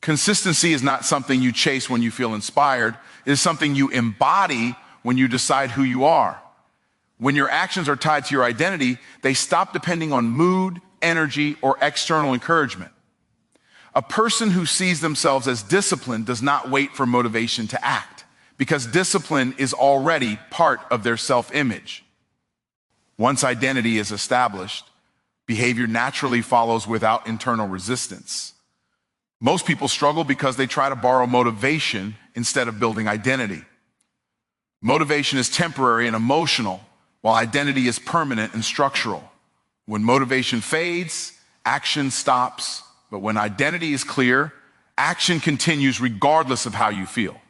Consistency is not something you chase when you feel inspired. It is something you embody when you decide who you are. When your actions are tied to your identity, they stop depending on mood, energy, or external encouragement. A person who sees themselves as disciplined does not wait for motivation to act, because discipline is already part of their self-image. Once identity is established, behavior naturally follows without internal resistance. Most people struggle because they try to borrow motivation instead of building identity. Motivation is temporary and emotional, while identity is permanent and structural. When motivation fades, action stops. But when identity is clear, action continues regardless of how you feel.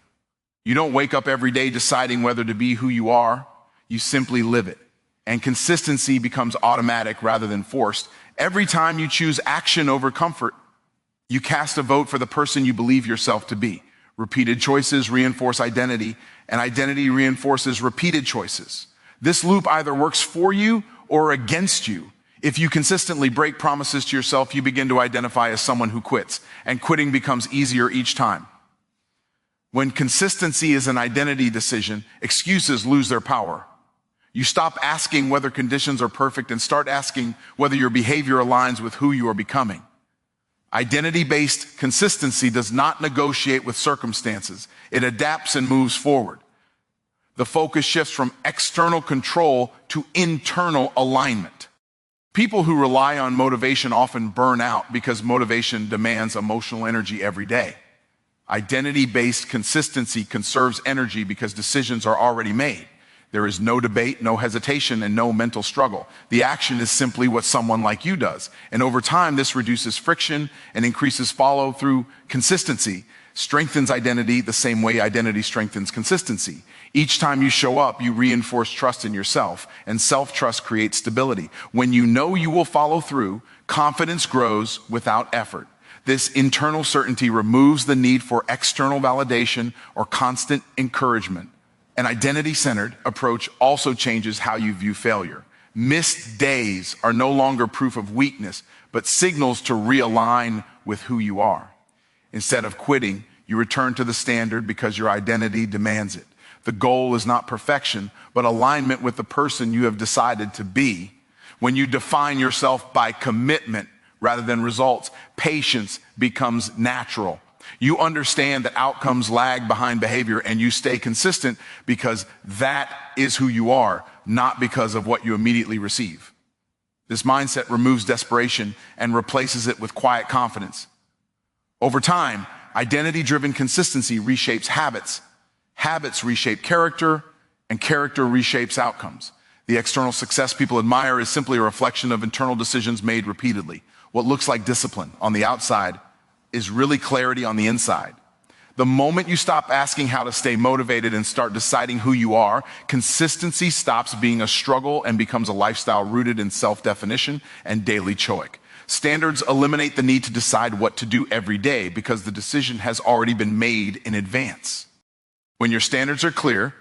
You don't wake up every day deciding whether to be who you are. You simply live it. And consistency becomes automatic rather than forced. Every time you choose action over comfort, you cast a vote for the person you believe yourself to be. Repeated choices reinforce identity, and identity reinforces repeated choices. This loop either works for you or against you. If you consistently break promises to yourself, you begin to identify as someone who quits, and quitting becomes easier each time. When consistency is an identity decision, excuses lose their power. You stop asking whether conditions are perfect and start asking whether your behavior aligns with who you are becoming. Identity-based consistency does not negotiate with circumstances. It adapts and moves forward. The focus shifts from external control to internal alignment. People who rely on motivation often burn out because motivation demands emotional energy every day. Identity-based consistency conserves energy because decisions are already made. There is no debate, no hesitation, and no mental struggle. The action is simply what someone like you does. And over time, this reduces friction and increases follow-through. Consistency strengthens identity the same way identity strengthens consistency. Each time you show up, you reinforce trust in yourself, and self-trust creates stability. When you know you will follow through, confidence grows without effort. This internal certainty removes the need for external validation or constant encouragement. An identity-centered approach also changes how you view failure. Missed days are no longer proof of weakness, but signals to realign with who you are. Instead of quitting, you return to the standard because your identity demands it. The goal is not perfection, but alignment with the person you have decided to be. When you define yourself by commitment rather than results, patience becomes natural. You understand that outcomes lag behind behavior, and you stay consistent because that is who you are, not because of what you immediately receive. This mindset removes desperation and replaces it with quiet confidence. Over time, identity-driven consistency reshapes habits. Habits reshape character, and character reshapes outcomes. The external success people admire is simply a reflection of internal decisions made repeatedly. What looks like discipline on the outside is really clarity on the inside. The moment you stop asking how to stay motivated and start deciding who you are, consistency stops being a struggle and becomes a lifestyle rooted in self-definition and daily choice. Standards eliminate the need to decide what to do every day because the decision has already been made in advance. When your standards are clear,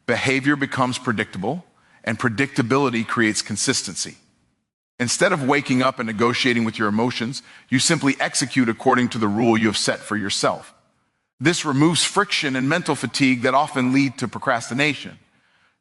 behavior becomes predictable, and predictability creates consistency. Instead of waking up and negotiating with your emotions, you simply execute according to the rule you have set for yourself. This removes friction and mental fatigue that often lead to procrastination.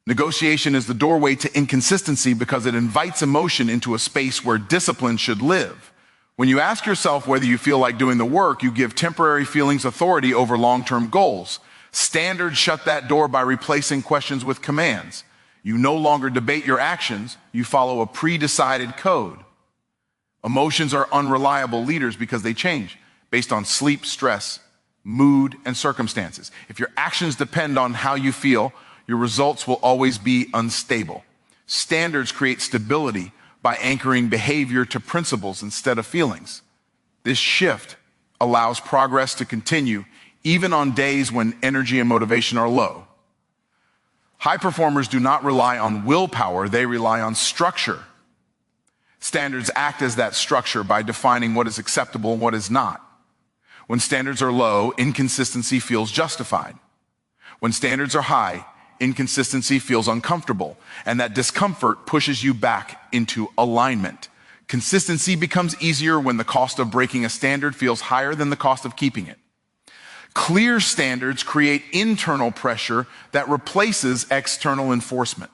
Negotiation is the doorway to inconsistency because it invites emotion into a space where discipline should live. When you ask yourself whether you feel like doing the work, you give temporary feelings authority over long-term goals. Standards shut that door by replacing questions with commands. You no longer debate your actions, you follow a pre-decided code. Emotions are unreliable leaders because they change based on sleep, stress, mood, and circumstances. If your actions depend on how you feel, your results will always be unstable. Standards create stability by anchoring behavior to principles instead of feelings. This shift allows progress to continue even on days when energy and motivation are low. High performers do not rely on willpower, they rely on structure. Standards act as that structure by defining what is acceptable and what is not. When standards are low, inconsistency feels justified. When standards are high, inconsistency feels uncomfortable, and that discomfort pushes you back into alignment. Consistency becomes easier when the cost of breaking a standard feels higher than the cost of keeping it. Clear standards create internal pressure that replaces external enforcement.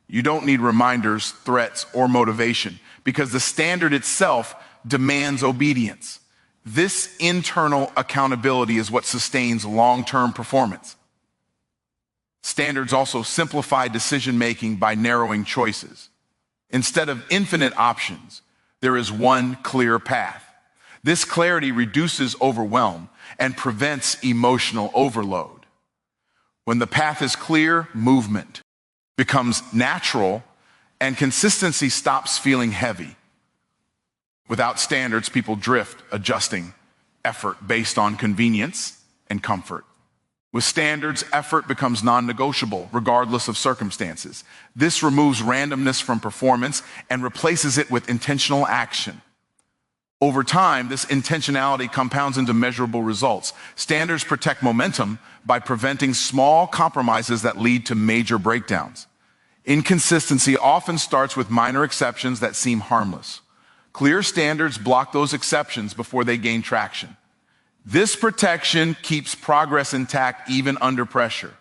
You don't need reminders, threats, or motivation because the standard itself demands obedience. This internal accountability is what sustains long-term performance. Standards also simplify decision-making by narrowing choices. Instead of infinite options, there is one clear path. This clarity reduces overwhelm and prevents emotional overload. When the path is clear, movement becomes natural and consistency stops feeling heavy. Without standards, people drift, adjusting effort based on convenience and comfort. With standards, effort becomes non-negotiable, regardless of circumstances. This removes randomness from performance and replaces it with intentional action. Over time, this intentionality compounds into measurable results. Standards protect momentum by preventing small compromises that lead to major breakdowns. Inconsistency often starts with minor exceptions that seem harmless. Clear standards block those exceptions before they gain traction. This protection keeps progress intact even under pressure.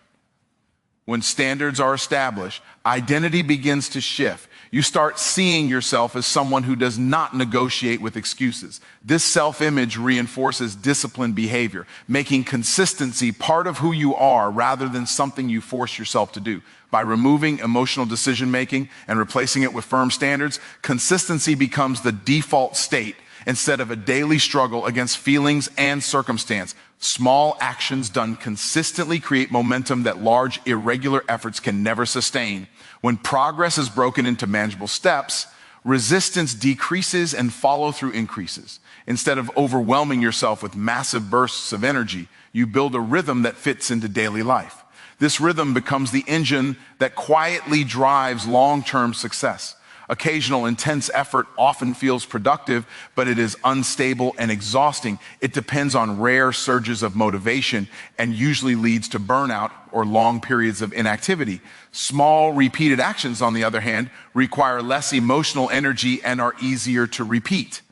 When standards are established, identity begins to shift. You start seeing yourself as someone who does not negotiate with excuses. This self-image reinforces disciplined behavior, making consistency part of who you are rather than something you force yourself to do. By removing emotional decision-making and replacing it with firm standards, consistency becomes the default state instead of a daily struggle against feelings and circumstance. Small actions done consistently create momentum that large, irregular efforts can never sustain. When progress is broken into manageable steps, resistance decreases and follow-through increases. Instead of overwhelming yourself with massive bursts of energy, you build a rhythm that fits into daily life. This rhythm becomes the engine that quietly drives long-term success. Occasional intense effort often feels productive, but it is unstable and exhausting. It depends on rare surges of motivation and usually leads to burnout or long periods of inactivity. Small, repeated actions, on the other hand, require less emotional energy and are easier to repeat.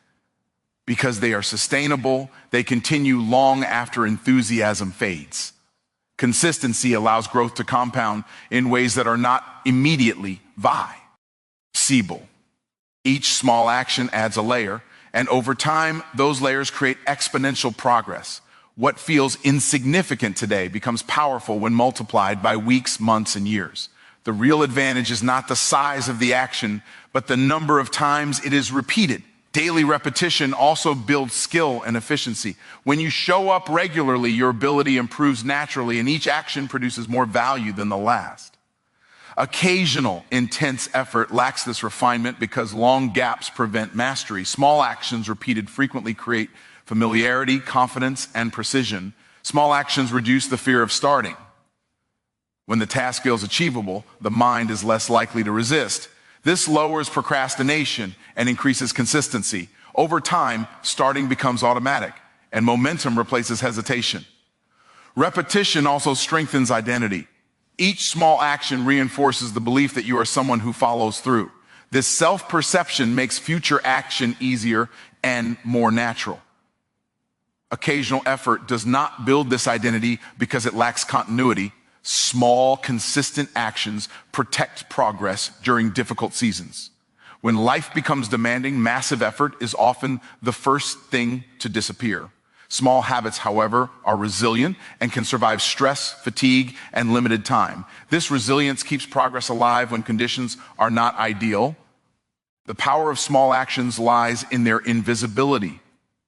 Because they are sustainable, they continue long after enthusiasm fades. Consistency allows growth to compound in ways that are not immediately visible. Each small action adds a layer, and over time, those layers create exponential progress. What feels insignificant today becomes powerful when multiplied by weeks, months, and years. The real advantage is not the size of the action, but the number of times it is repeated. Daily repetition also builds skill and efficiency. When you show up regularly, your ability improves naturally, and each action produces more value than the last. Occasional intense effort lacks this refinement because long gaps prevent mastery. Small actions repeated frequently create familiarity, confidence, and precision. Small actions reduce the fear of starting. When the task feels achievable, the mind is less likely to resist. This lowers procrastination and increases consistency. Over time, starting becomes automatic, and momentum replaces hesitation. Repetition also strengthens identity. Each small action reinforces the belief that you are someone who follows through. This self-perception makes future action easier and more natural. Occasional effort does not build this identity because it lacks continuity. Small, consistent actions protect progress during difficult seasons. When life becomes demanding, massive effort is often the first thing to disappear. Small habits, however, are resilient and can survive stress, fatigue, and limited time. This resilience keeps progress alive when conditions are not ideal. The power of small actions lies in their invisibility.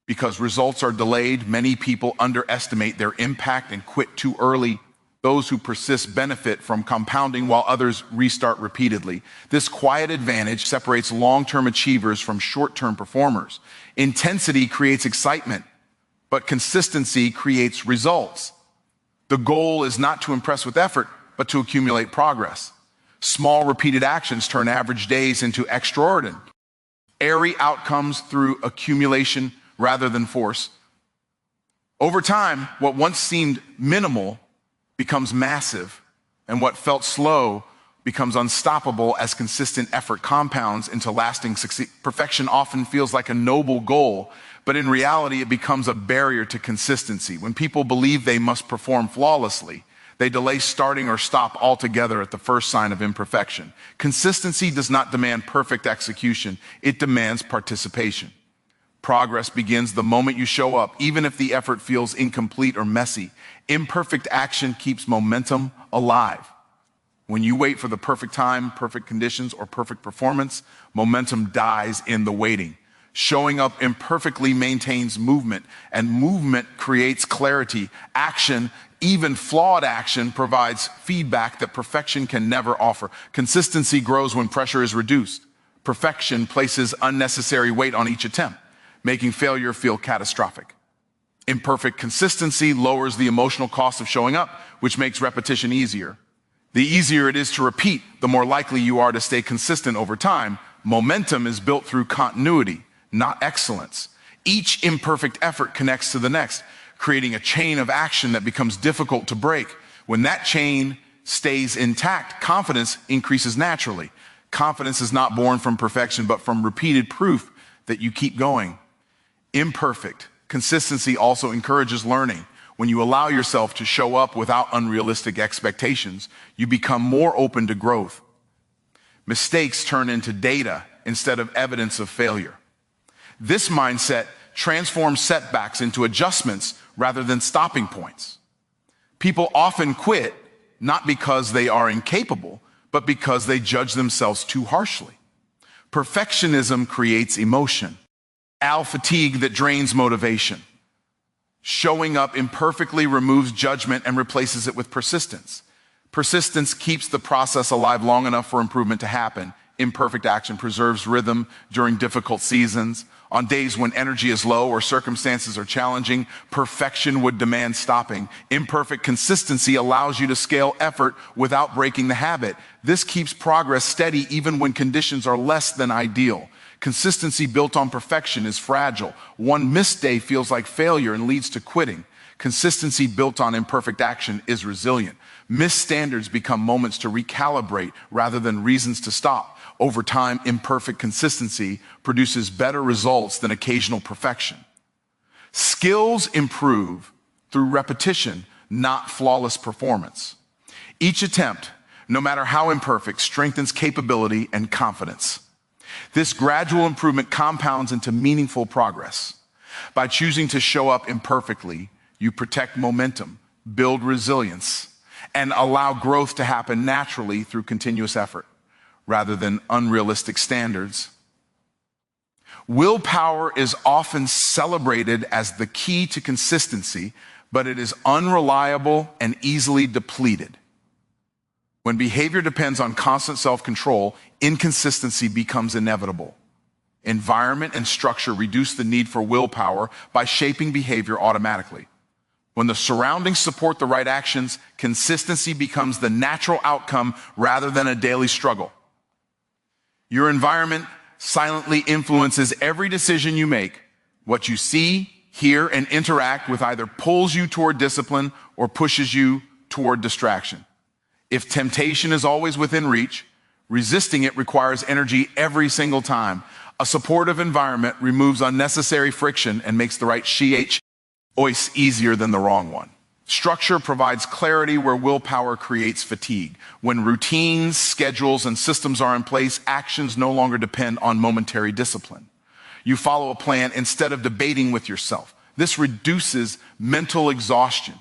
Because results are delayed, many people underestimate their impact and quit too early. Those who persist benefit from compounding while others restart repeatedly. This quiet advantage separates long-term achievers from short-term performers. Intensity creates excitement, but consistency creates results. The goal is not to impress with effort, but to accumulate progress. Small repeated actions turn average days into extraordinary outcomes through accumulation rather than force. Over time, what once seemed minimal becomes massive, and what felt slow becomes unstoppable as consistent effort compounds into lasting success. Perfection often feels like a noble goal, but in reality, it becomes a barrier to consistency. When people believe they must perform flawlessly, they delay starting or stop altogether at the first sign of imperfection. Consistency does not demand perfect execution. It demands participation. Progress begins the moment you show up, even if the effort feels incomplete or messy. Imperfect action keeps momentum alive. When you wait for the perfect time, perfect conditions, or perfect performance, momentum dies in the waiting. Showing up imperfectly maintains movement, and movement creates clarity. Action, even flawed action, provides feedback that perfection can never offer. Consistency grows when pressure is reduced. Perfection places unnecessary weight on each attempt, making failure feel catastrophic. Imperfect consistency lowers the emotional cost of showing up, which makes repetition easier. The easier it is to repeat, the more likely you are to stay consistent over time. Momentum is built through continuity, not excellence. Each imperfect effort connects to the next, creating a chain of action that becomes difficult to break. When that chain stays intact, confidence increases naturally. Confidence is not born from perfection, but from repeated proof that you keep going. Imperfect consistency also encourages learning. When you allow yourself to show up without unrealistic expectations, you become more open to growth. Mistakes turn into data instead of evidence of failure. This mindset transforms setbacks into adjustments rather than stopping points. People often quit not because they are incapable, but because they judge themselves too harshly. Perfectionism creates emotion, fatigue that drains motivation. Showing up imperfectly removes judgment and replaces it with persistence. Persistence keeps the process alive long enough for improvement to happen. Imperfect action preserves rhythm during difficult seasons. On days when energy is low or circumstances are challenging, perfection would demand stopping. Imperfect consistency allows you to scale effort without breaking the habit. This keeps progress steady even when conditions are less than ideal. Consistency built on perfection is fragile. One missed day feels like failure and leads to quitting. Consistency built on imperfect action is resilient. Missed standards become moments to recalibrate rather than reasons to stop. Over time, imperfect consistency produces better results than occasional perfection. Skills improve through repetition, not flawless performance. Each attempt, no matter how imperfect, strengthens capability and confidence. This gradual improvement compounds into meaningful progress. By choosing to show up imperfectly, you protect momentum, build resilience, and allow growth to happen naturally through continuous effort, rather than unrealistic standards. Willpower is often celebrated as the key to consistency, but it is unreliable and easily depleted. When behavior depends on constant self-control, inconsistency becomes inevitable. Environment and structure reduce the need for willpower by shaping behavior automatically. When the surroundings support the right actions, consistency becomes the natural outcome rather than a daily struggle. Your environment silently influences every decision you make. What you see, hear, and interact with either pulls you toward discipline or pushes you toward distraction. If temptation is always within reach, resisting it requires energy every single time. A supportive environment removes unnecessary friction and makes the right choice easier than the wrong one. Structure provides clarity where willpower creates fatigue. When routines, schedules, and systems are in place, actions no longer depend on momentary discipline. You follow a plan instead of debating with yourself. This reduces mental exhaustion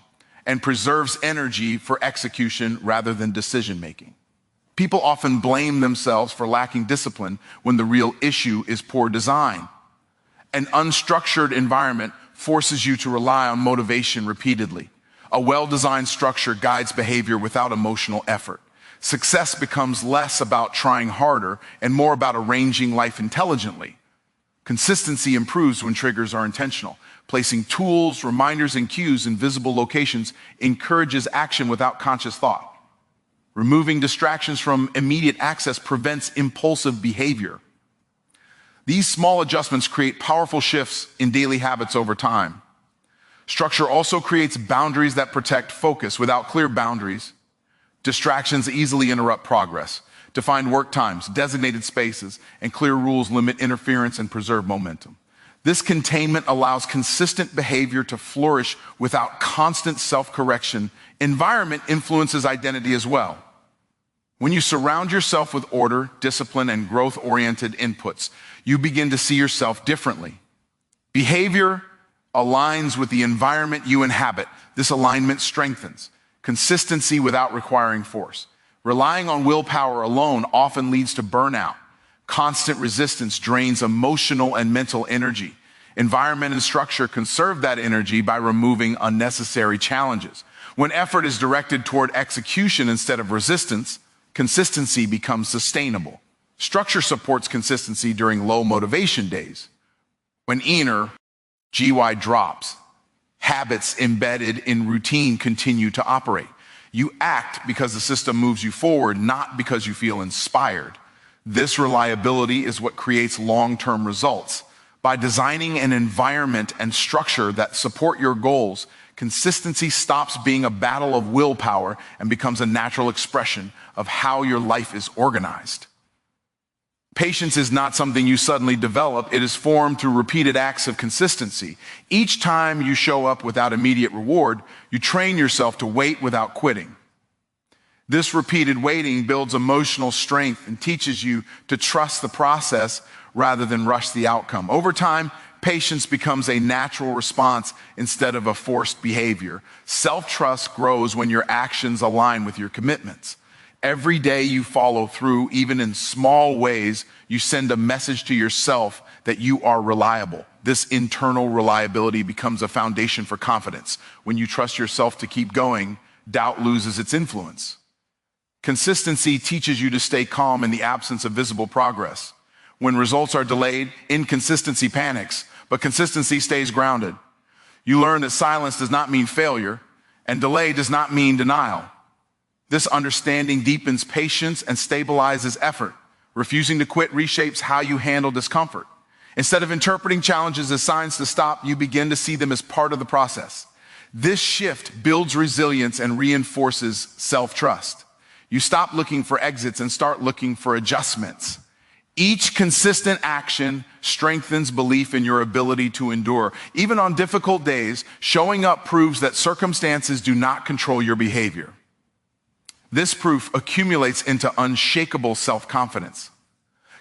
and preserves energy for execution rather than decision-making. People often blame themselves for lacking discipline when the real issue is poor design. An unstructured environment forces you to rely on motivation repeatedly. A well-designed structure guides behavior without emotional effort. Success becomes less about trying harder and more about arranging life intelligently. Consistency improves when triggers are intentional. Placing tools, reminders, and cues in visible locations encourages action without conscious thought. Removing distractions from immediate access prevents impulsive behavior. These small adjustments create powerful shifts in daily habits over time. Structure also creates boundaries that protect focus. Without clear boundaries, Distractions easily interrupt progress. Defined work times, designated spaces, and clear rules limit interference and preserve momentum. This containment allows consistent behavior to flourish without constant self-correction. Environment influences identity as well. When you surround yourself with order, discipline, and growth-oriented inputs, you begin to see yourself differently. Behavior aligns with the environment you inhabit. This alignment strengthens consistency without requiring force. Relying on willpower alone often leads to burnout. Constant resistance drains emotional and mental energy. Environment and structure conserve that energy by removing unnecessary challenges. When effort is directed toward execution instead of resistance, consistency becomes sustainable. Structure supports consistency during low motivation days. When inner GY drops, habits embedded in routine continue to operate. You act because the system moves you forward, not because you feel inspired. This reliability is what creates long-term results. By designing an environment and structure that support your goals, consistency stops being a battle of willpower and becomes a natural expression of how your life is organized. Patience is not something you suddenly develop. It is formed through repeated acts of consistency. Each time you show up without immediate reward, you train yourself to wait without quitting. This repeated waiting builds emotional strength and teaches you to trust the process rather than rush the outcome. Over time, patience becomes a natural response instead of a forced behavior. Self-trust grows when your actions align with your commitments. Every day you follow through, even in small ways, you send a message to yourself that you are reliable. This internal reliability becomes a foundation for confidence. When you trust yourself to keep going, doubt loses its influence. Consistency teaches you to stay calm in the absence of visible progress. When results are delayed, inconsistency panics, but consistency stays grounded. You learn that silence does not mean failure, and delay does not mean denial. This understanding deepens patience and stabilizes effort. Refusing to quit reshapes how you handle discomfort. Instead of interpreting challenges as signs to stop, you begin to see them as part of the process. This shift builds resilience and reinforces self-trust. You stop looking for exits and start looking for adjustments. Each consistent action strengthens belief in your ability to endure. Even on difficult days, showing up proves that circumstances do not control your behavior. This proof accumulates into unshakable self-confidence.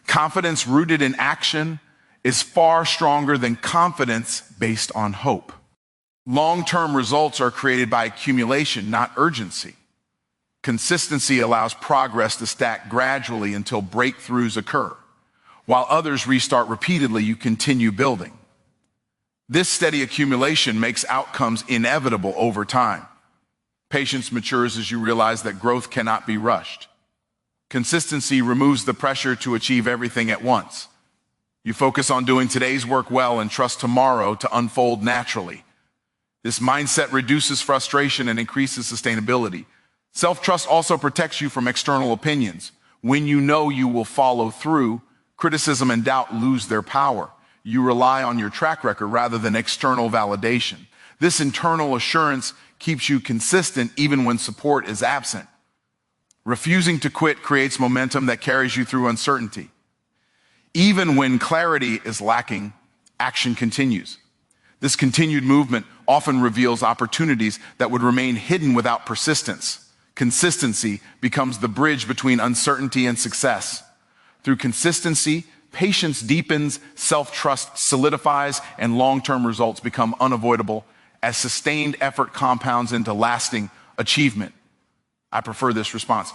Confidence rooted in action is far stronger than confidence based on hope. Long-term results are created by accumulation, not urgency. Consistency allows progress to stack gradually until breakthroughs occur. While others restart repeatedly, you continue building. This steady accumulation makes outcomes inevitable over time. Patience matures as you realize that growth cannot be rushed. Consistency removes the pressure to achieve everything at once. You focus on doing today's work well and trust tomorrow to unfold naturally. This mindset reduces frustration and increases sustainability. Self-trust also protects you from external opinions. When you know you will follow through, criticism and doubt lose their power. You rely on your track record rather than external validation. This internal assurance keeps you consistent even when support is absent. Refusing to quit creates momentum that carries you through uncertainty. Even when clarity is lacking, action continues. This continued movement often reveals opportunities that would remain hidden without persistence. Consistency becomes the bridge between uncertainty and success. Through consistency, patience deepens, self-trust solidifies, and long-term results become unavoidable as sustained effort compounds into lasting achievement. I prefer this response.